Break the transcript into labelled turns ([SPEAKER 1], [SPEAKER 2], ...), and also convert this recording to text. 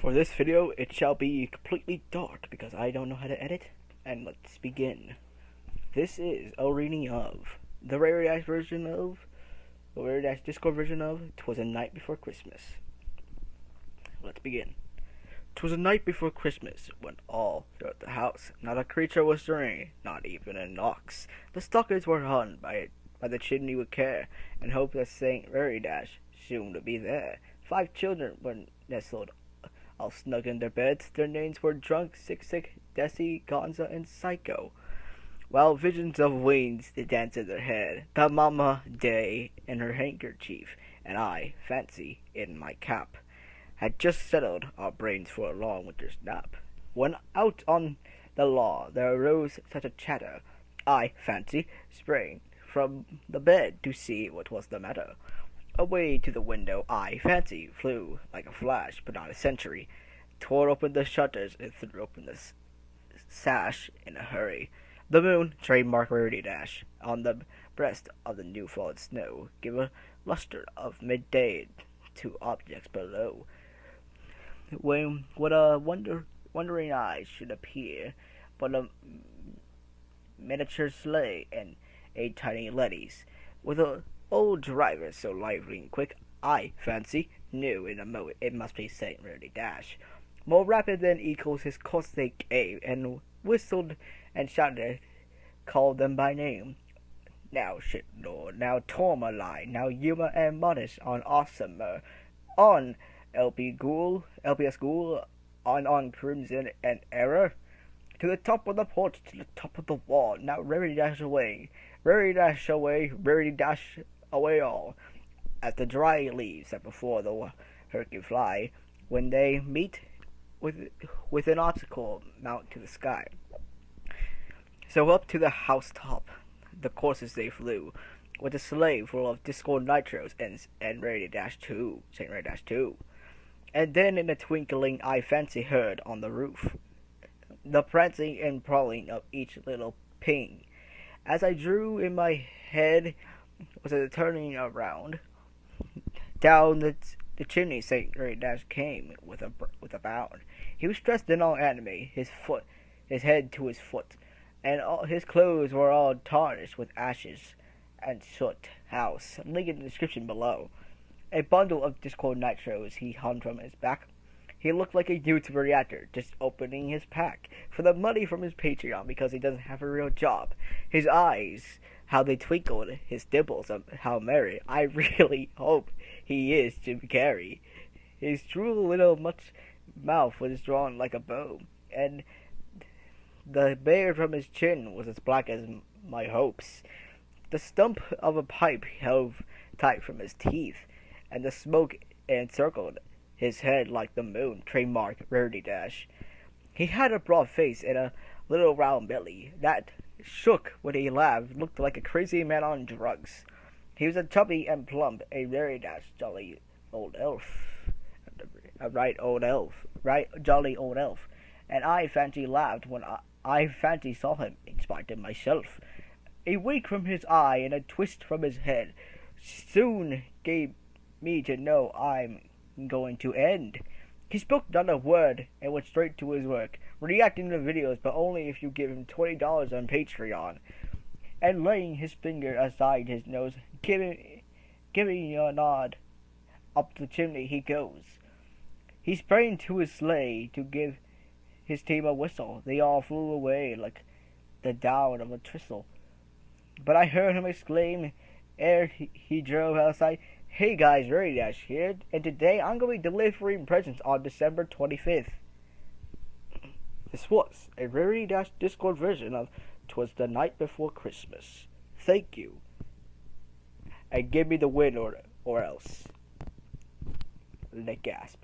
[SPEAKER 1] For this video, it shall be completely dark because I don't know how to edit. And let's begin. This is a reading of the Raritydashmas version of, the Raritydashmas Discord version of Twas a Night Before Christmas. Let's begin. 'Twas a night before Christmas, when all throughout the house not a creature was stirring, not even an ox. The stockings were hung by the chimney with care, and hoped that Saint Raritydash soon to be there. 5 children were nestled all snug in their beds. Their names were Drunk, Sick, Desi, Gonza, and Psycho. While visions of wings did dance in their head, the Mama Day in her handkerchief, and I, Fancy, in my cap, had just settled our brains for a long winter's nap. When out on the lawn there arose such a chatter, I, Fancy, sprang from the bed to see what was the matter. Away to the window I, Fancy, flew like a flash, but not a sentry, tore open the shutters and threw open the sash in a hurry. The moon, trademark Raritydashmas, on the breast of the new-fallen snow, gave a luster of midday to objects below. When what a wondering eye should appear but a miniature sleigh and 8 tiny leddies, with an old driver so lively and quick, I, Fancy, knew in a moment it must be Saint Raritydashmas. More rapid than equals his course they gave, and whistled and shouted, called them by name. Now Shitlord, now Tourmaline, now Yuma and Modest, on Awesomer, on LPS Ghoul, on Crimson and Error, to the top of the porch, to the top of the wall. Now Raritydash away, Raritydash away, Raritydash away all, as the dry leaves that before the hurricane fly, when they meet with an obstacle mount to the sky. So up to the housetop the coursers they flew, with a sleigh full of Discord Nitros and Saint Raritydashmas 2. And then in a twinkling I, Fancy, heard on the roof the prancing and prowling of each little ping. As I drew in my head was a turning around. Down the chimney Saint Raritydashmas came with a bound. He was dressed in all anime, his head to his foot, and all his clothes were all tarnished with ashes and soot. House, link in the description below. A bundle of Discord Nitros he hung from his back. He looked like a YouTube reactor, just opening his pack for the money from his Patreon because he doesn't have a real job. His eyes, how they twinkled, his dimples, how merry. I really hope he is Jim Carrey. His droll little much mouth was drawn like a bow, and the beard from his chin was as black as my hopes. The stump of a pipe held tight from his teeth, and the smoke encircled his head like the moon, trademark Raritydashmas. He had a broad face and a little round belly that shook when he laughed, looked like a crazy man on drugs. He was a chubby and plump, a Raritydashmas jolly old elf. Jolly old elf. And I, Fancy, laughed when I Fancy saw him, in spite of myself. A wink from his eye and a twist from his head soon gave me to know I'm going to end. He spoke not a word and went straight to his work, reacting to videos, but only if you give him $20 on Patreon. And laying his finger aside his nose, giving a nod, up the chimney he goes. He sprang to his sleigh to give his team a whistle. They all flew away like the down of a thistle. But I heard him exclaim ere he drove outside, "Hey guys, Raritydashmas here, and today I'm going to be delivering presents on December 25th. This was a Raritydashmas Discord version of 'Twas the Night Before Christmas. Thank you. And give me the win or else. Let gasp.